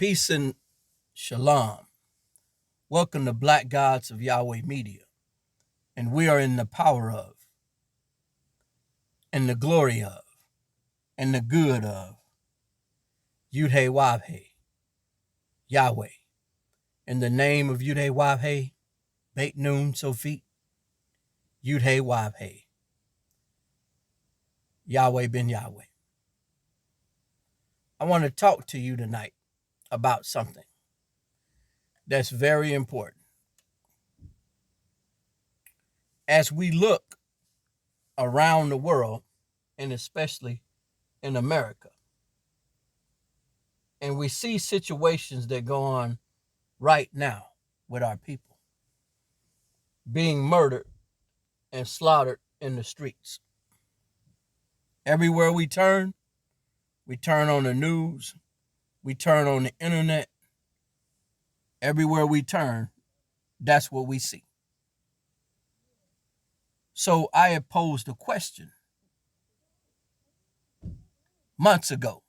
Peace and shalom. Welcome to Black Gods of Yahweh Media. And we are in the power of, and the glory of, and the good of YAHWEH, Yahweh. In the name of YAHWEH, Beit Nun Sofit, YAHWEH, Yahweh ben Yahweh. I want to talk to you tonight about something that's very important. As we look around the world, and especially in America, and we see situations that go on right now with our people being murdered and slaughtered in the streets. Everywhere we turn on the news, we turn on the internet. Everywhere we turn, that's what we see. So I had posed a question months ago.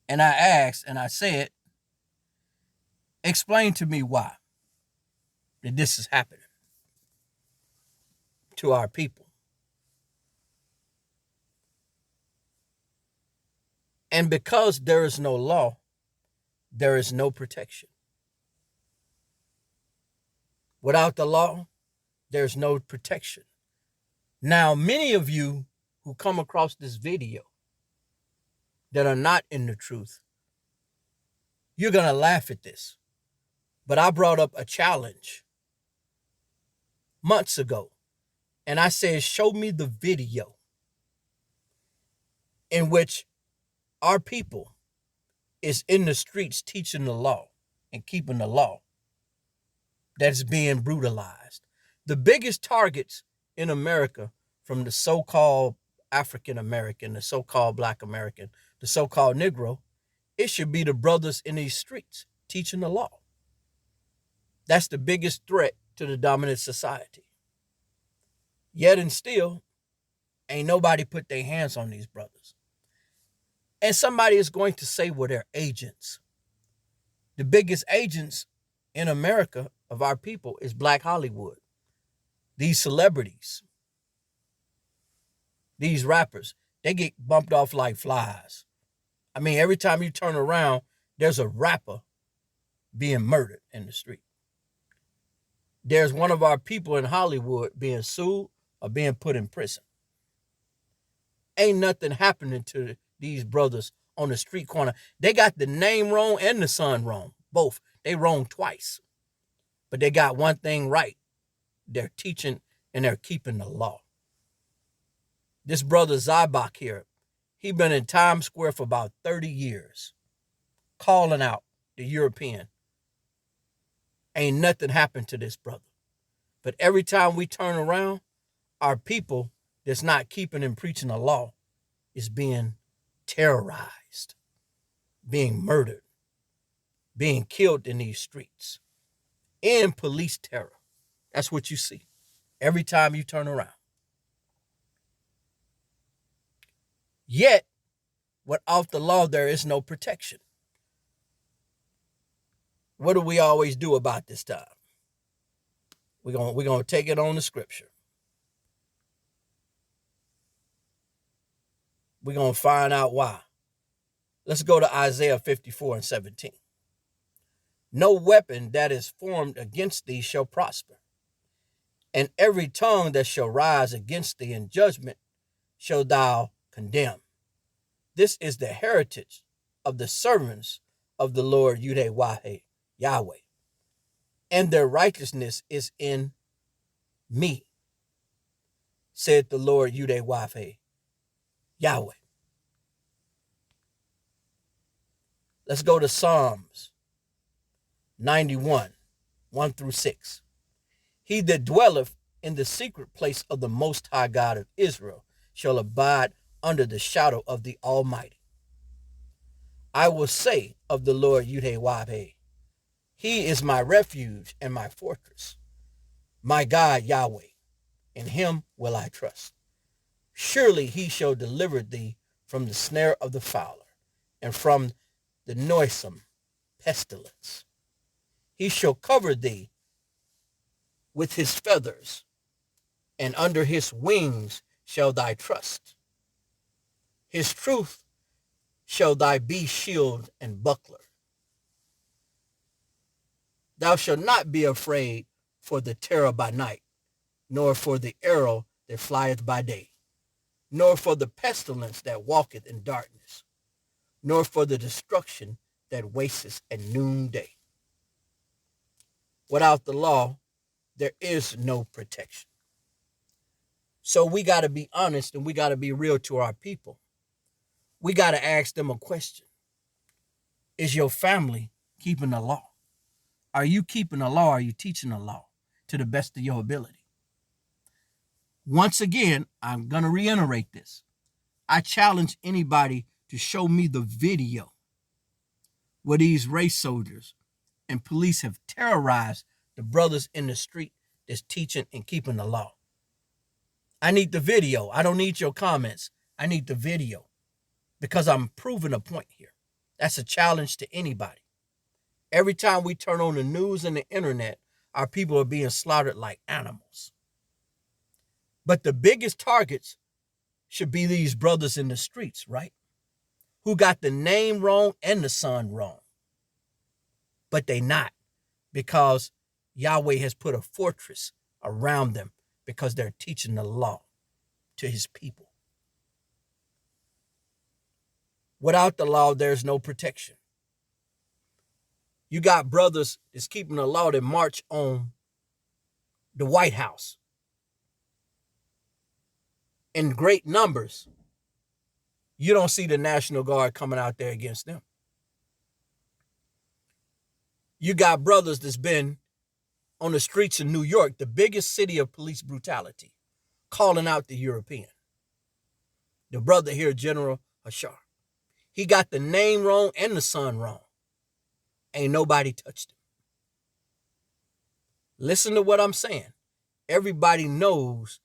And I asked and I said, explain to me why that this is happening to our people. And because there is no law, there is no protection. Without the law, there's no protection. Now, many of you who come across this video that are not in the truth, you're going to laugh at this. But I brought up a challenge months ago, and I said, show me the video in which our people is in the streets teaching the law and keeping the law that's being brutalized. The biggest targets in America, from the so-called African American, the so-called Black American, the so-called Negro, it should be the brothers in these streets teaching the law. That's the biggest threat to the dominant society. Yet and still, ain't nobody put their hands on these brothers. And somebody is going to say, well, they're agents. The biggest agents in America of our people is Black Hollywood. These celebrities, these rappers, they get bumped off like flies. I mean, every time you turn around, there's a rapper being murdered in the street. There's one of our people in Hollywood being sued or being put in prison. Ain't nothing happening to these brothers on the street corner. They got the name wrong and the son wrong. Both. They wrong twice. But they got one thing right. They're teaching and they're keeping the law. This brother Zybach here, he been in Times Square for about 30 years, calling out the European. Ain't nothing happened to this brother. But every time we turn around, our people that's not keeping and preaching the law is being terrorized, being murdered, being killed in these streets, and police terror. That's what you see every time you turn around. Yet, without the law, there is no protection. What do we always do about this time? We're gonna take it on the scripture. We're going to find out why. Let's go to Isaiah 54:17. No weapon that is formed against thee shall prosper, and every tongue that shall rise against thee in judgment shall thou condemn. This is the heritage of the servants of the Lord YAHWEH, Yahweh, and their righteousness is in me, said the Lord YAHWEH, Yahweh. Let's go to Psalms 91, 1-6. He that dwelleth in the secret place of the Most High God of Israel shall abide under the shadow of the Almighty. I will say of the Lord YAHWEH, He is my refuge and my fortress, my God Yahweh, in him will I trust. Surely he shall deliver thee from the snare of the fowler, and from the noisome pestilence. He shall cover thee with his feathers, and under his wings shall thy trust. His truth shall thy be shield and buckler. Thou shalt not be afraid for the terror by night, nor for the arrow that flieth by day, nor for the pestilence that walketh in darkness, nor for the destruction that wasteth at noonday. Without the law, there is no protection. So we got to be honest and we got to be real to our people. We got to ask them a question. Is your family keeping the law? Are you keeping the law? Are you teaching the law to the best of your ability? Once again, I'm going to reiterate this. I challenge anybody to show me the video where these race soldiers and police have terrorized the brothers in the street that's teaching and keeping the law. I need the video. I don't need your comments. I need the video because I'm proving a point here. That's a challenge to anybody. Every time we turn on the news and the internet, our people are being slaughtered like animals. But the biggest targets should be these brothers in the streets, right? Who got the name wrong and the son wrong. But they not, because Yahweh has put a fortress around them because they're teaching the law to his people. Without the law, there's no protection. You got brothers that's keeping the law that march on the White House in great numbers. You don't see the National Guard coming out there against them. You got brothers that's been on the streets of New York, the biggest city of police brutality, calling out the European. The brother here, General Hashar, he got the name wrong and the son wrong. Ain't nobody touched him. Listen to what I'm saying. Everybody knows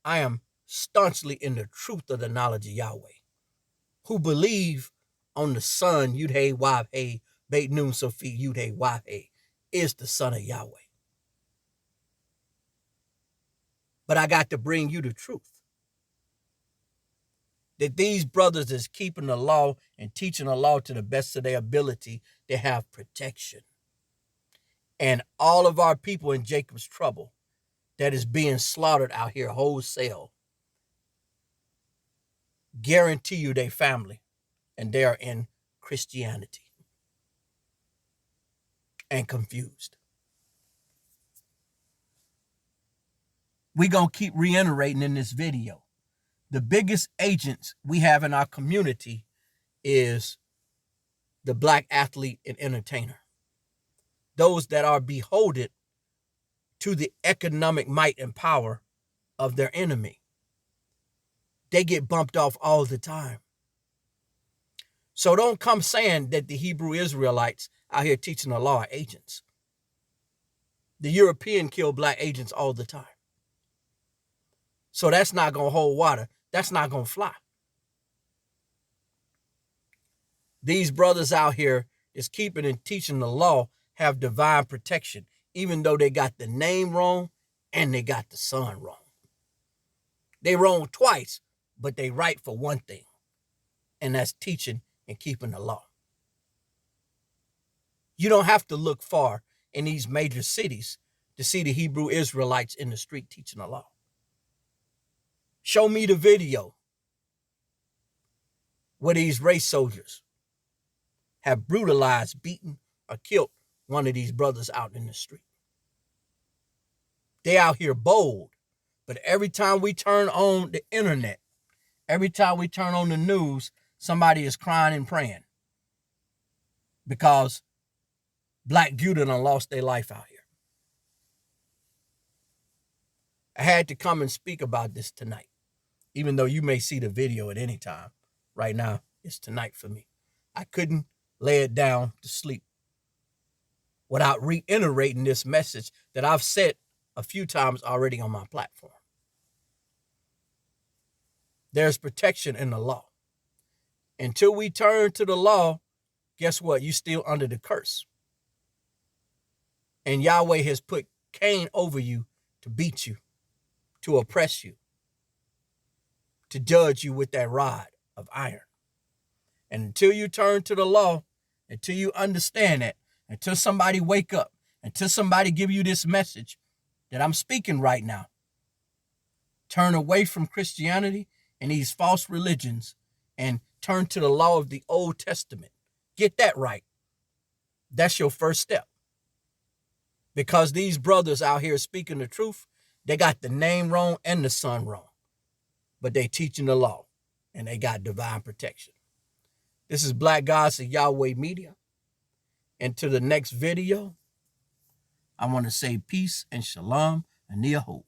I am staunchly in the truth of the knowledge of Yahweh. Who believe on the son, YAHWEH, Beit Nun Sophie, YAHWEH, is the son of Yahweh. But I got to bring you the truth. That these brothers is keeping the law and teaching the law to the best of their ability, they have protection. And all of our people in Jacob's trouble that is being slaughtered out here wholesale, guarantee you they family and they are in Christianity and confused. We're going to keep reiterating in this video. The biggest agents we have in our community is the black athlete and entertainer. Those that are beholden to the economic might and power of their enemy. They get bumped off all the time. So don't come saying that the Hebrew Israelites out here teaching the law are agents. The European kill black agents all the time. So that's not going to hold water. That's not going to fly. These brothers out here is keeping and teaching the law have divine protection, even though they got the name wrong and they got the son wrong. They wrong twice, but they right for one thing, and that's teaching and keeping the law. You don't have to look far in these major cities to see the Hebrew Israelites in the street teaching the law. Show me the video where these race soldiers have brutalized, beaten, or killed one of these brothers out in the street. They out here bold, but every time we turn on the internet, every time we turn on the news, somebody is crying and praying because Black Judah done lost their life out here. I had to come and speak about this tonight, even though you may see the video at any time. Right now, it's tonight for me. I couldn't lay it down to sleep without reiterating this message that I've said a few times already on my platform. There's protection in the law. Until we turn to the law guess what? You still under the curse. And Yahweh has put Cain over you to beat you, to oppress you, to judge you with that rod of iron. And until you turn to the law, until you understand that, until somebody wake up, until somebody give you this message that I'm speaking right now, turn away from Christianity and these false religions and turn to the law of the Old Testament. Get that right. That's your first step. Because these brothers out here speaking the truth, they got the name wrong and the son wrong. But they teaching the law and they got divine protection. This is Black Gods of Yahweh Media. And to the next video, I want to say peace and shalom and YAHWEH.